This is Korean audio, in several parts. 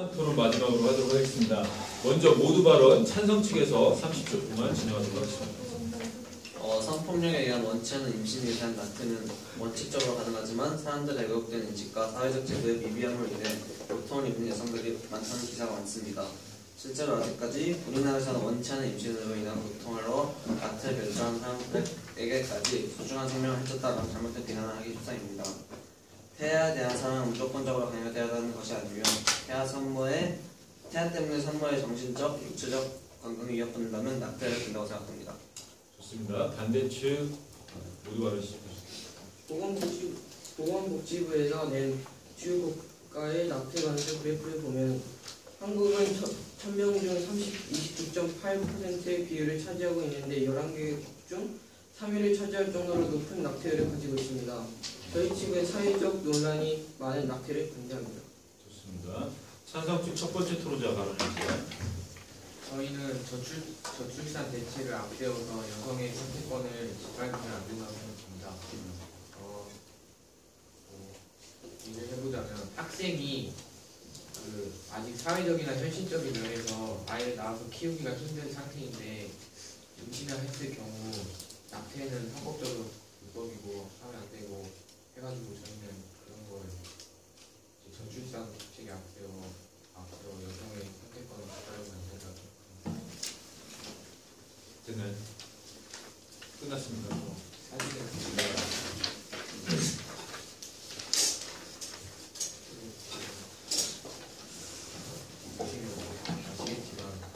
한 토론 마지막으로 하도록 하겠습니다. 먼저 모두 발언 찬성 측에서 30초 동안 진행하도록 하겠습니다. 성폭력에 의한 원치 않는 임신에 대한 낙태는 원칙적으로 가능하지만 사람들의 왜곡된 인식과 사회적 제도의 미비함으로 인해 고통을 입는 여성들이 많다는 기사가 많습니다. 실제로 아직까지 우리나라에서는 원치 않는 임신으로 인한 고통으로 낙태를 결정한 사람들에게까지 소중한 생명을 해쳤다라는 잘못된 비난을 하기 십상입니다. 태아에 대한 사랑은 무조건적으로 강요되어야 하는 것이 아니며 태아 때문에 산모의 정신적, 육체적 건강이 위협받는다면 낙태를 된다고 생각합니다. 좋습니다. 반대측 모두 발언하시죠. 보건복지부에서 낸 주요 국가의 낙태 관련 그래프를 보면 한국은 1000명 중 29.8%의 비율을 차지하고 있는데 11개국 중 3위를 차지할 정도로 높은 낙태율을 가지고 있습니다. 저희 측은 사회적 논란이 많은 낙태를 반대합니다. 좋습니다. 찬성 측 첫 번째 토론자 발언해주세요. 저희는 저출산 대책을 앞세워서 여성의 선택권을 짓밟으면 안 된다고 생각합니다. 일을 해보자면 학생이 아직 사회적이나 현실적인 면에서 아이를 낳아서 키우기가 힘든 상태인데 임신을 했을 경우 낙태는 합법적으로 불법이고 하면 안 되고 해가지고 저희는 그런 걸 저출산 대책에 앞세워 여성의 선택권을 짓밟으면 안 된다고 생각합니다. 됐나요? 끝났습니다. 아시겠지만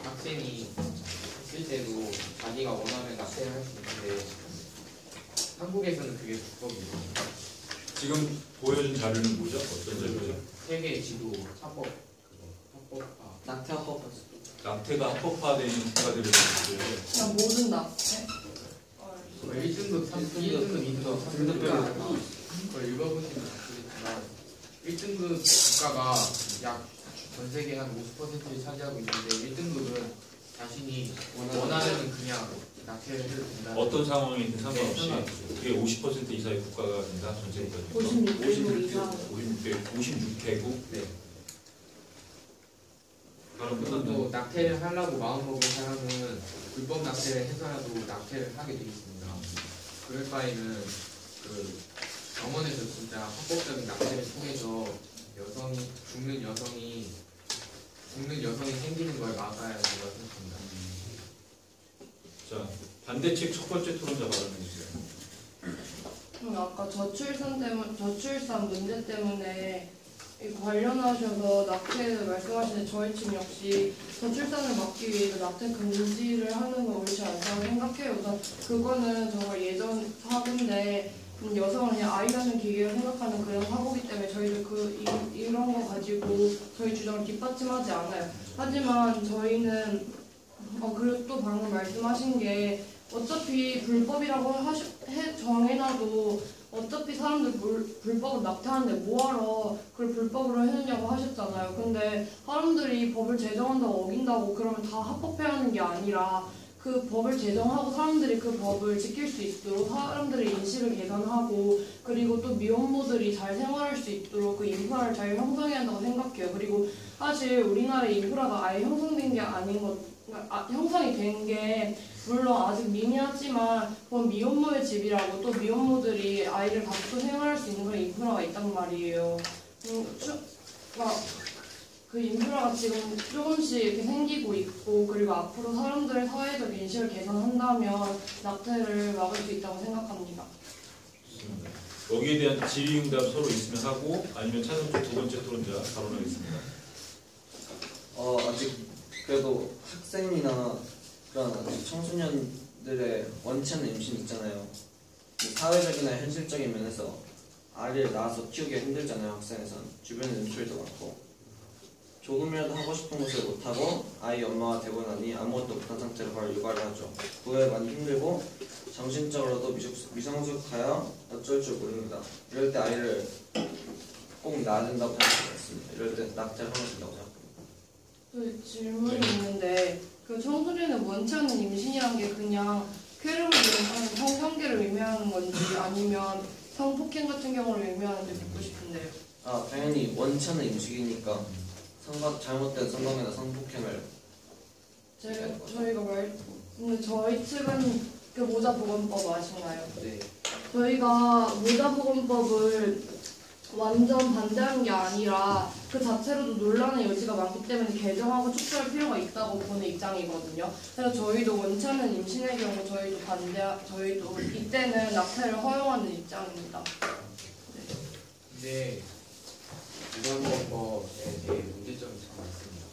학생이 했을 때도 자기가 원하면 낙태를 할 수 있는데 한국에서는 그게 불법이에요. 지금 보여준 자료는 뭐죠? 어떤 자료죠? 세계 지도 합법화. 낙태 합법화. 낙태가 합법화된 국가들을 보여줘요. 모든 낙태? 1등급, 2등급, 2등급, 3등급 그걸 읽어보시면 아시겠지만 1등급 국가가 약 전 세계 한 50%를 차지하고 있는데 1등급은 자신이 원하면 그냥 낙태를 해도 된다. 어떤 상황이든 상관없이 그게 50% 이상의 국가가 된다. 전 세계가 56개국 이상. 56개국? 네. 그리고 낙태를 하려고 마음먹은 사람은 불법 낙태를 해서라도 낙태를 하게 되어 있습니다. 그럴 바에는 병원에서 진짜 합법적인 낙태를 통해서 죽는 여성이 생기는 걸 막아야 된다고 생각합니다. 자, 반대측 첫 번째 토론자 발언해주세요. 아까 저출산 문제 때문에 관련하셔서 낙태를 말씀하시는 저희 측 역시 저출산을 막기 위해서 낙태 금지를 하는 건 옳지 않다고 생각해요. 우선 그거는 정말 예전 사고인데 여성은 그냥 아이라는 기계를 생각하는 그런 사고이기 때문에 저희도 이런 거 가지고 저희 주장을 뒷받침하지 않아요. 하지만 저희는 그리고 또 방금 말씀하신 게 어차피 불법이라고 정해놔도 어차피 사람들 불법을 낙태하는데 뭐하러 그걸 불법으로 해놓냐고 하셨잖아요. 근데 사람들이 법을 제정한다고 어긴다고 그러면 다 합법해야 하는 게 아니라 그 법을 제정하고 사람들이 그 법을 지킬 수 있도록 사람들의 인식을 개선하고 그리고 또 미혼모들이 잘 생활할 수 있도록 그 인프라를 잘 형성해야 한다고 생각해요. 그리고 사실 우리나라의 인프라가 아예 형성된 게 형성이 된 게 물론 아직 미미하지만 그건 미혼모의 집이라고 또 미혼모들이 아이를 갖고 생활할 수 있는 그런 인프라가 있단 말이에요. 그 인프라가 지금 조금씩 이렇게 생기고 있고 그리고 앞으로 사람들의 사회적 인식을 개선한다면 낙태를 막을 수 있다고 생각합니다. 좋습니다. 여기에 대한 질의응답 서로 있으면 하고 아니면 찬성 두 번째 토론자 발언하겠습니다. 아직 그래도 학생이나 그런 청소년들의 원치 않는 임신 있잖아요. 사회적이나 현실적인 면에서 아이를 낳아서 키우기가 힘들잖아요. 학생에서는 주변에 노출도 많고 조금이라도 하고 싶은 것을 못하고 아이 엄마가 되고 나니 아무것도 못한 상태로 바로 육아를 하죠. 그에 많이 힘들고 정신적으로도 미성숙하여 어쩔 줄 모릅니다. 이럴 때 아이를 꼭 낳아야 된다고 생각했습니다. 이럴 때 낙태를 하면 된다고 생각합니다. 또 질문이 있는데 그 청소년의 원치 않는 임신이란 게 그냥 쾌름을 의미하는 성관계를 의미하는 건지 아니면 성폭행 같은 경우를 의미하는지 묻고 싶은데요. 당연히 원치 않는 임신이니까 잘못된 성관계나 성폭행을 근데 저희 측은 그 모자보건법 아시나요? 네. 저희가 모자보건법을 완전 반대하는 게 아니라 그 자체로도 논란의 여지가 많기 때문에 개정하고 촉구할 필요가 있다고 보는 입장이거든요. 그래서 저희도 원치 않는 임신의 경우 저희도 이때는 낙태를 허용하는 입장입니다. 근데 모자보건법에 대해 문제점이 참 많습니다.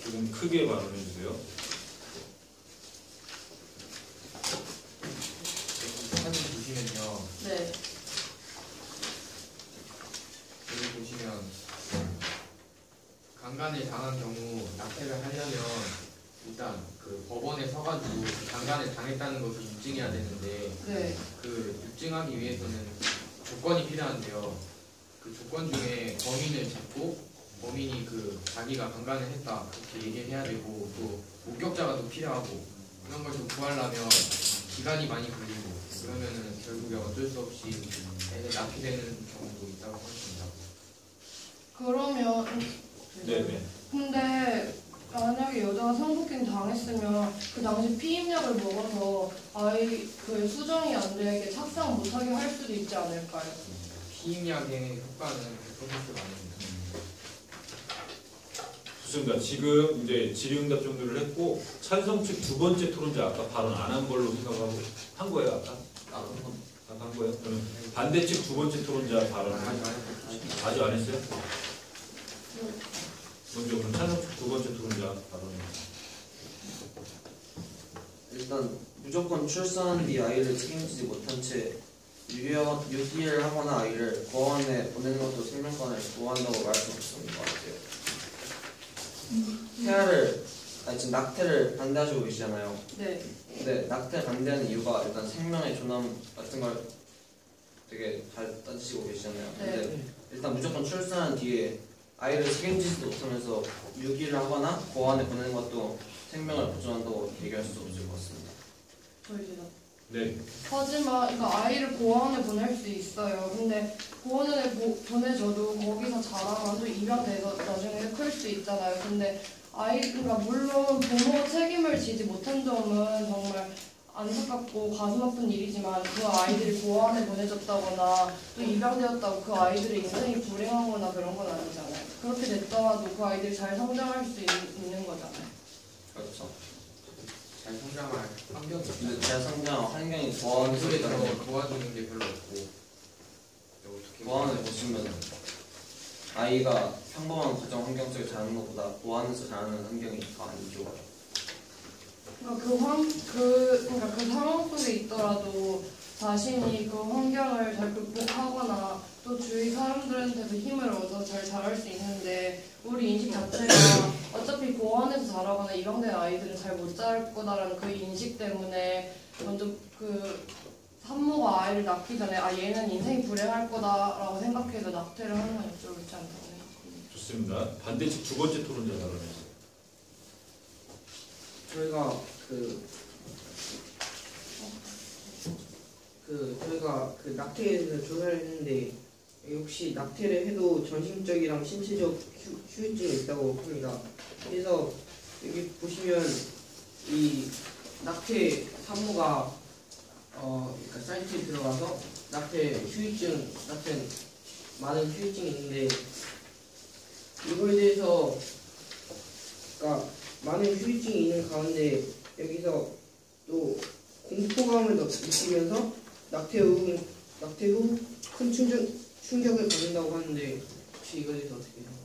조금 크게 발언해 주세요. 사진 보시면요. 네. 여기 보시면 강간을 당한 경우 낙태를 하려면 일단 그 법원에 서가지고 그 강간을 당했다는 것을 입증해야 되는데 네. 그 입증하기 위해서는 조건이 필요한데요. 그 조건 중에 범인을 잡고 범인이 그 자기가 강간을 했다 그렇게 얘기를 해야 되고 또 목격자가 또 필요하고 그런 걸 좀 구하려면 기간이 많이 걸리고 그러면은 결국에 어쩔 수 없이 애를 낳게 되는 경우도 있다고 하십니다. 그러면 네네. 근데 만약에 여자가 성폭행 당했으면 그 당시 피임약을 먹어서 아이 그 수정이 안 되게 착상 못하게 할 수도 있지 않을까요? 피임약의 효과는 100%가 아닙니다. 좋습니다. 지금 이제 질의응답 정도를 했고 찬성 측 두 번째 토론자 아까 발언 안 한 걸로 생각하고 한 거예요 아까? 아까 한 거예요? 그러면 반대 측 두 번째 토론자 발언 아직 안 했어요? 먼저 그럼 찬성 측 두 번째 토론자 발언. 일단 무조건 출산 뒤 아이를 책임지지 못한 채 유기를 하거나 아이를 고아원에 보내는 것도 생명권을 보호한다고 말할 수 없는 것 같아요. 지금 낙태를 반대하시고 계시잖아요. 네. 근데 낙태 반대하는 이유가 일단 생명의 존엄 같은 걸 되게 잘 따지시고 계시잖아요. 근데 일단 무조건 출산한 뒤에 아이를 책임지지도 못하면서 유기를 하거나 고아원에 보내는 것도 생명을 보존한다고 얘기할 수 없을 것 같습니다. 저희도. 네. 하지만 그러니까 아이를 고아원에 보낼 수 있어요. 근데 고아원에 보내줘도 거기서 자라면 또 입양돼서 나중에 클 수 있잖아요. 근데 그러니까 물론 부모가 책임을 지지 못한 점은 정말 안타깝고 가슴 아픈 일이지만 그 아이들이 고아원에 보내졌다거나 또 입양되었다고 그 아이들의 인생이 불행하거나 그런 건 아니잖아요. 그렇게 됐더라도 그 아이들이 잘 성장할 수 있는 거잖아요. 그렇죠. 잘 성장할 환경이 근데 잘 성장한 환경이 고아원에서 그래서 도와주는 게 별로 없고 어떻게 고아원에 보시면 아이가 평범한 가정 환경 속에 자라는 것보다 고아원에서 자라는 환경이 더 안 좋아요. 그러니까 그 상황 속에 있더라도 자신이 그 환경을 잘 극복하거나 또 주위 사람들한테도 힘을 얻어서 잘 자랄 수 있는데 우리 인식 자체가 어차피 고아원에서 자라거나 입양된 아이들은 잘 못 자랄 거다라는 그 인식 때문에 먼저 그 산모가 아이를 낳기 전에 얘는 인생이 불행할 거다라고 생각해서 낙태를 하는 건 옳지 않다고 생각합니다. 좋습니다. 반대 측 두 번째 토론자 발언해주세요. 저희가 저희가 그 낙태에 대해서 조사를 했는데 혹시 낙태를 해도 정신적이랑 신체적 후유증이 있다고 합니다. 그래서 여기 보시면 이 낙태 산모가 그러니까 사이트에 들어가서 낙태 많은 후유증이 있는데 이거에 대해서 그러니까 많은 후유증이 있는 가운데 여기서 또 공포감을 느끼면서 낙태 후 큰 충격을 받는다고 하는데 혹시 이거에 대해서 어떻게 생각하세요?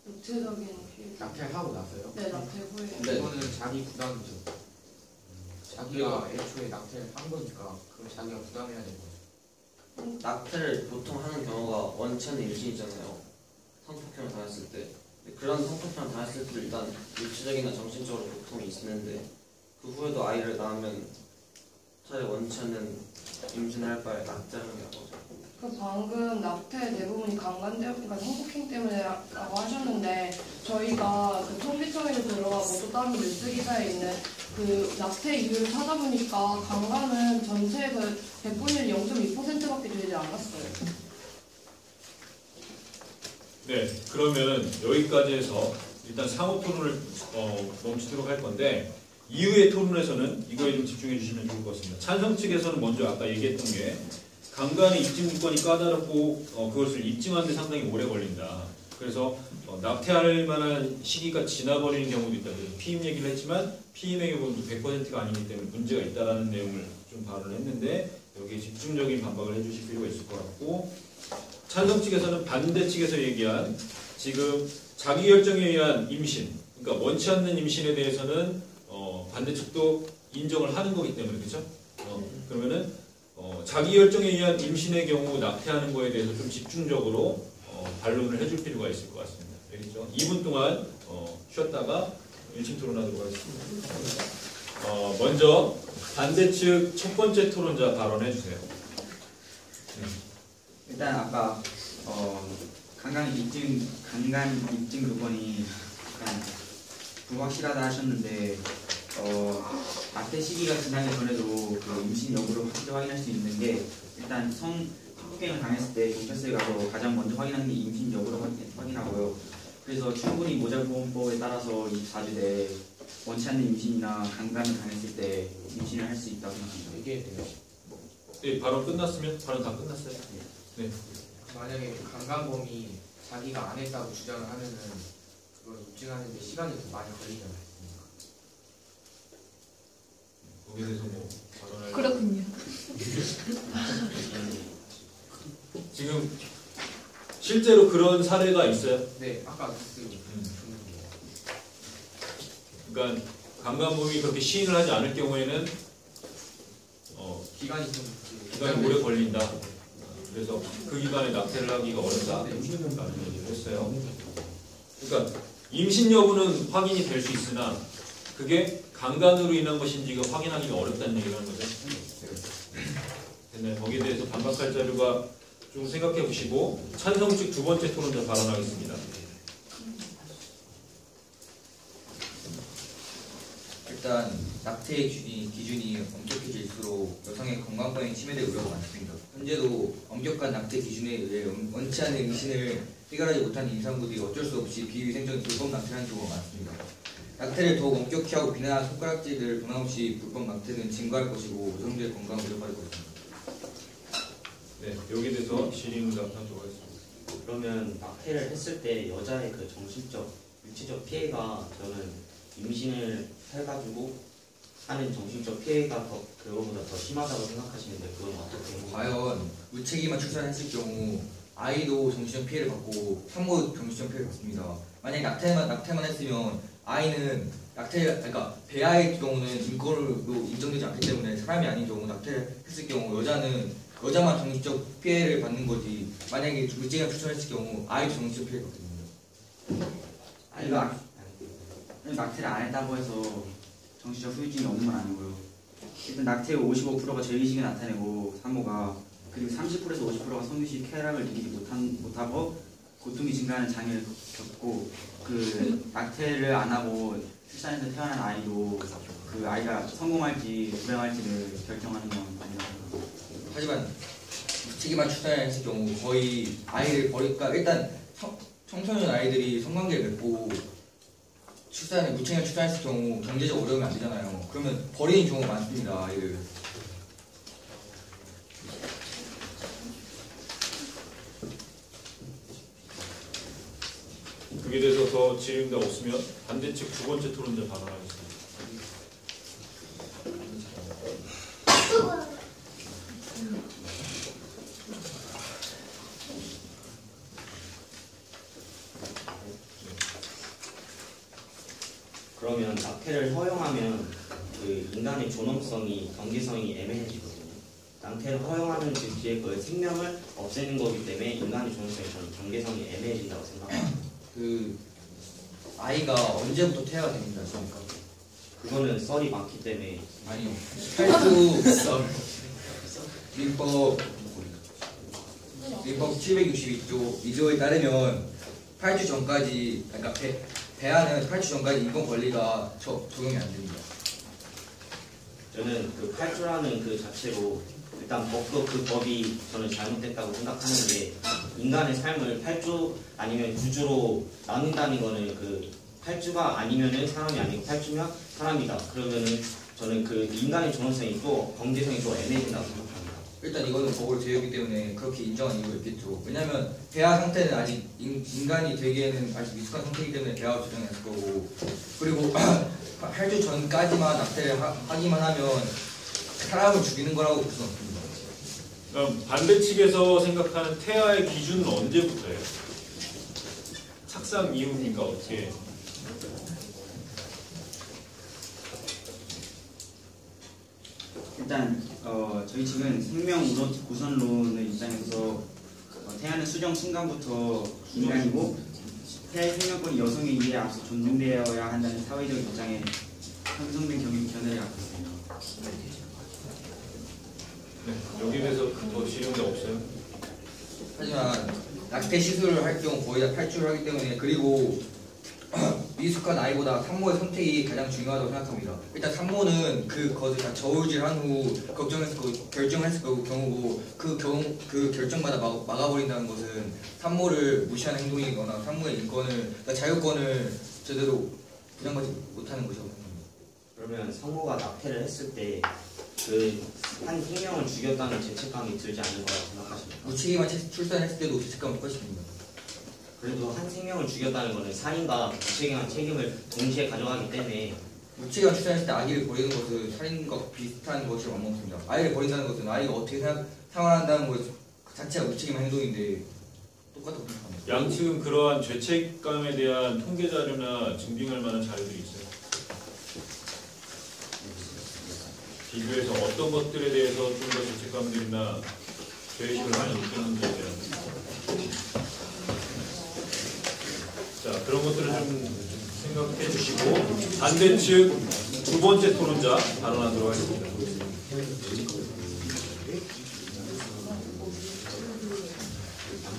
육체적인 피해. 낙태를 하고 나서요? 네, 낙태 후에. 네. 이거는 자기 부담이죠. 자기가 애초에 낙태를 한 거니까 그럼 자기가 부담해야 되는 거죠. 낙태를 보통 하는 경우가 원치 않는 임신이잖아요. 성폭행을 당했을 때. 그런 성폭행을 당했을 때 일단 육체적이나 정신적으로 고통이 있는데 그 후에도 아이를 낳으면 차라리 원치 않는 임신을 할 바에 낙태하는 게 나아죠. 그 방금 낙태 대부분이 그러니까 성폭행 때문에라고 하셨는데 저희가 그 통계청에서 들어가고 또 다른 뉴스 기사에 있는 그 낙태 이유를 찾아보니까 강간은 전체에서 백분율이 0.2%밖에 되지 않았어요. 네, 그러면 여기까지 해서 일단 상호 토론을 멈추도록 할 건데 이후의 토론에서는 이거에 좀 집중해 주시면 좋을 것 같습니다. 찬성 측에서는 먼저 아까 얘기했던 게 강간의 입증 요건이 까다롭고 그것을 입증하는 데 상당히 오래 걸린다. 그래서 낙태할 만한 시기가 지나버리는 경우도 있다. 그래서 피임 얘기를 했지만 피임의 경우도 100%가 아니기 때문에 문제가 있다라는 내용을 좀 발언을 했는데 여기에 집중적인 반박을 해주실 필요가 있을 것 같고 찬성 측에서는 반대 측에서 얘기한 지금 자기결정에 의한 임신, 그러니까 원치 않는 임신에 대해서는 반대 측도 인정을 하는 거기 때문에 그렇죠? 그러면은 자기결정에 의한 임신의 경우 낙태하는 거에 대해서 좀 집중적으로 반론을 해줄 필요가 있을 것 같습니다. 알겠죠? 2분 동안 쉬었다가 1층 토론하도록 하겠습니다. 먼저 반대 측 첫 번째 토론자 발언해 주세요. 일단 아까 강간 입증 요건이 약간 불확실하다 하셨는데 낙태 시기가 지나기 전에도 그 임신 여부를 확인할 수 있는 게 일단 성폭행을 당했을 때 경찰서에 가서 가장 먼저 확인하는 게 임신 여부를 확인하고요. 그래서 충분히 모자보험법에 따라서 24주 내에 원치 않는 임신이나 강간을 당했을 때 임신을 할 수 있다고 생각합니다. 이게 돼요. 네, 발언 끝났으면 발언 다 끝났어요. 네. 만약에 강간범이 자기가 안 했다고 주장을 하면은 그걸 입증하는데 시간이 더 많이 걸리잖아요. 거기에 대해서 뭐 발언할 그렇군요. 지금 실제로 그런 사례가 있어요. 네, 아까 그 그러니까 강간범이 그렇게 시인을 하지 않을 경우에는 기간이 좀 기간이 오래 걸린다. 그래서 그 기간에 낙태를 하기가 어렵다라는 얘기를 했어요. 그러니까 임신 여부는 확인이 될 수 있으나 그게 강간으로 인한 것인지가 확인하기가 어렵다는 얘기를 하는 거죠. 네, 거기에 대해서 반박할 자료가 좀 생각해 보시고 찬성 측 두 번째 토론자 발언하겠습니다. 일단 낙태의 기준이 엄격해질수록 여성의 건강권이 침해될 우려가 많습니다. 현재도 엄격한 낙태 기준에 의해 원치 않는 임신을 해결하지 못하는 임산부들이 어쩔 수 없이 비위생적인 불법 낙태를 하는 경우가 많습니다. 낙태를 더욱 엄격히 하고 비난한 손가락질을 변함없이 불법 낙태는 증가할 것이고 여성들의 건강을 위협할 것입니다. 네, 여기에 대해서 질의응답하도록 하겠습니다. 그러면 낙태를 했을 때 여자의 그 정신적, 육체적 피해가 저는 임신을 해가지고 하는 정신적 피해가 그거보다 더 심하다고 생각하시는데 그건 어떻게? 과연 무책임한 출산을 했을 경우 아이도 정신적 피해를 받고 산모도 정신적 피해를 받습니다. 만약에 낙태만 했으면 아이는 그러니까 배아의 경우는 인권으로 인정되지 않기 때문에 사람이 아닌 경우 낙태를 했을 경우 여자만 정신적 피해를 받는 거지. 만약에 무책임한 출산을 했을 경우 아이도 정신적 피해를 받거든요. 아이가 낙태를 안 했다고 해서 정신적 후유증이 없는 건 아니고요. 일단 낙태의 55%가 저의식을 나타내고 산모가 그리고 30%에서 50%가 성유식 쾌락을 느끼지 못하고 고통이 증가하는 장애를 겪고 그 낙태를 안 하고 출산해서 태어난 아이도 그 아이가 성공할지 불행할지를 결정하는 건 아니라고. 하지만 무책임한 출산을 했을 경우 거의 아이를 버릴까 일단 청소년 아이들이 성관계를 맺고 무책임한 출산했을 경우 경제적 어려움이 안 되잖아요. 그러면 버리는 경우가 많습니다. 아이를. 그에 대해서 더 질의응답 없으면 반대 측 두 번째 토론자 발언하겠습니다. 그러면 낙태를 허용하면 그 인간의 존엄성이 경계성이 애매해지거든요. 낙태를 허용하는 그 뒤에 그 생명을 없애는 거기 때문에 인간의 존엄성이 저는 경계성이 애매해진다고 생각합니다. 그 아이가 언제부터 태아가 됩니다. 그러니까 그거는 썰이 많기 때문에 아니요. 8주 민법 762조에 따르면 8주 전까지 그러니까 배아는 8주 전까지 인권 권리가 적용이 안 됩니다. 저는 그 8조라는 그 자체로 일단 법도 그 법이 저는 잘못됐다고 생각하는데 인간의 삶을 8조 아니면 9조로 나눈다는 거는 그 8주가 아니면은 사람이 아니고 8주면 사람이다. 그러면은 저는 그 인간의 존엄성이 또 경제성이 또 애매해진다고 생각합니다. 일단 이거는 법으로 되어 있기 때문에 그렇게 인정한 이유가 있겠죠. 왜냐면 배아 상태는 아직 인간이 되기에는 아직 미숙한 상태이기 때문에 배아가 조정했을 거고, 그리고 8주 전까지만 낙태를 하기만 하면 사람을 죽이는 거라고 볼 수는 없습니다. 그럼 반대 측에서 생각하는 태아의 기준은 언제부터예요? 착상 이후입니까? 어떻게? 일단 저희 측은 생명 우선론의 입장에서 태아는 수정 순간부터 인간이고 태아의 생명권이 여성에 의해 앞서 존중되어야 한다는 사회적 입장에 형성된 견해를 갖고 있습니다. 네, 여기에 대해서 더 질문이 없어요? 하지만 낙태 시술을 할 경우 거의 다 8주를 하기 때문에, 그리고 미숙한 아이보다 산모의 선택이 가장 중요하다고 생각합니다. 일단 산모는 그것을 다 저울질한 후 결정했을 경우고, 그 결정마다 막아버린다는 것은 산모를 무시하는 행동이거나 산모의 인권을, 그러니까 자유권을 제대로 보장받지 못하는 것이라고 생각합니다. 그러면 성모가 낙태를 했을 때 그 한 생명을 죽였다는 죄책감이 들지 않는 거라고 생각하십니까? 무책임한 출산했을 때도 죄책감을 것입니다. 그래도 한 생명을 죽였다는 것은 살인과 무책임한 책임을 동시에 가져가기 때문에 무책임한 출산했을 때 아기를 버리는 것은 살인과 비슷한 것이라고 맞먹습니다. 아이를 버린다는 것은 아이가 어떻게 생활한다는 것 자체가 무책임한 행동인데 똑같다고 생각합니다. 양측은 그러한 죄책감에 대한 통계 자료나 증빙할 만한 자료들이 있어요? 비교해서 어떤 것들에 대해서 좀 더 죄책감들이나 죄의식을 많이 느꼈는지에 대한. 자, 그런 것들을 좀 생각해 주시고 반대측 두 번째 토론자 발언하도록 하겠습니다.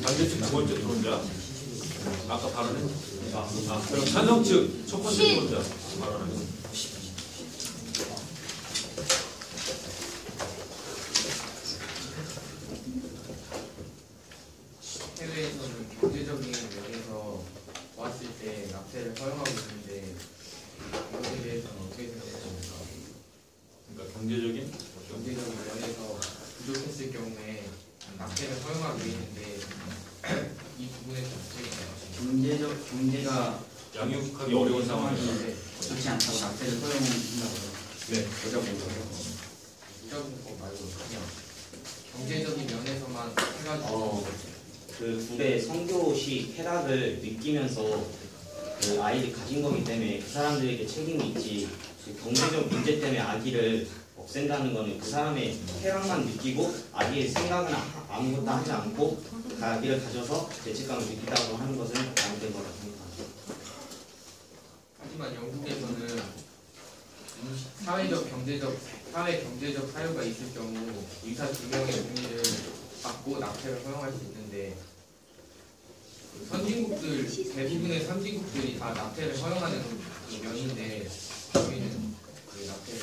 반대측 두 번째 토론자 아까 발언했죠? 그럼 찬성측 첫 번째 토론자 발언하겠습니다. 해외에서는 경제적인 면에서 왔을 때 낙태를 허용하고 있는데 이것에 대해서는 어떻게 생각하십니까? 그러니까 경제적인 면에서 부족했을 경우에 낙태를 허용하고 있는데 이 부분에 대해서 어떻게 생각하십니까? 경제가 양육하기 어려운 상황인데 좋지 않다고 낙태를 허용한다고요. 네. 여자분법 말고 그냥 경제적인 면에서만 해가지고 그 둘의 성교식 쾌락을 느끼면서 그 아이를 가진 거기 때문에 그 사람들에게 책임이 있지, 그 경제적 문제 때문에 아기를 없앤다는 거는 그 사람의 쾌락만 느끼고 아기의 생각은 아무것도 하지 않고 그 아기를 가져서 죄책감을 느낀다고 하는 것은 잘못된 거라고 생각합니다. 하지만 영국에서는 사회 경제적 사유가 있을 경우 의사 2명의 동의를 받고 낙태를 허용할 수 있는데 그 선진국들 대부분의 선진국들이 다 낙태를 허용하는 그 면인데 저희는 그 낙태를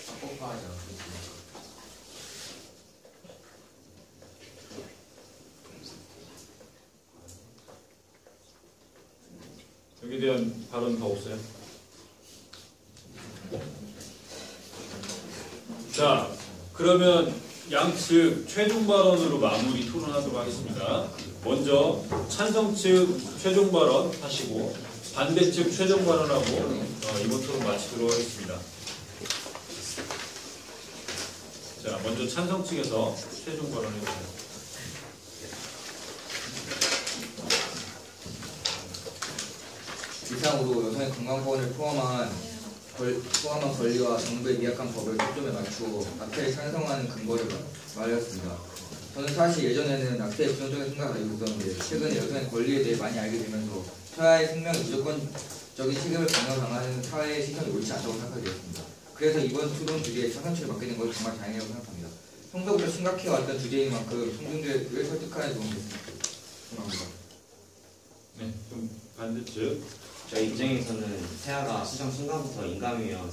합법화하지 않고 있습니다. 여기에 대한 발언 더 없어요? 자, 그러면 양측 최종 발언으로 마무리 토론하도록 하겠습니다. 먼저 찬성 측 최종 발언 하시고 반대 측 최종 발언하고 이번 토론 마치도록 하겠습니다. 자, 먼저 찬성 측에서 최종 발언 해주세요. 이상으로 여성의 건강보건을 포함한 권리와 정부의 미약한 법을 초점에 맞추어 낙태를 찬성하는 근거를 말했습니다. 저는 사실 예전에는 낙태의 부정적인 생각을 가지고 있었는데 최근에 여성의 권리에 대해 많이 알게 되면서 태아의 생명에 무조건적인 책임을 강요당하는 사회의 시선이 옳지 않다고 생각하게 되었습니다. 그래서 이번 토론 주제에 찬성치를 맡게 된 것이 정말 다행이라고 생각합니다. 평소부터 심각해왔던 주제인 만큼 청중들을 설득하는 도움이 됐습니다. 감사합니다. 네, 그럼 반대 측. 저희 입장에서는 태아가 수정 순간부터 인간이면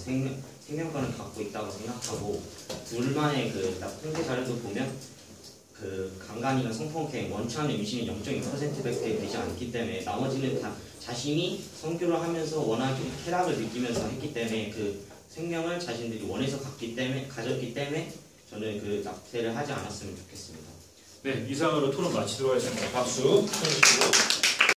생명권을 갖고 있다고 생각하고 둘만의 그 통계 자료도 보면 그 강간이나 성폭행 원치 않는 임신이 0.2%밖에 되지 않기 때문에 나머지는 다 자신이 성교를 하면서 워낙에 쾌락을 느끼면서 했기 때문에 그 생명을 자신들이 원해서 가졌기 때문에 저는 그 낙태를 하지 않았으면 좋겠습니다. 네, 이상으로 토론 마치도록 하겠습니다. 박수 쳐주시고.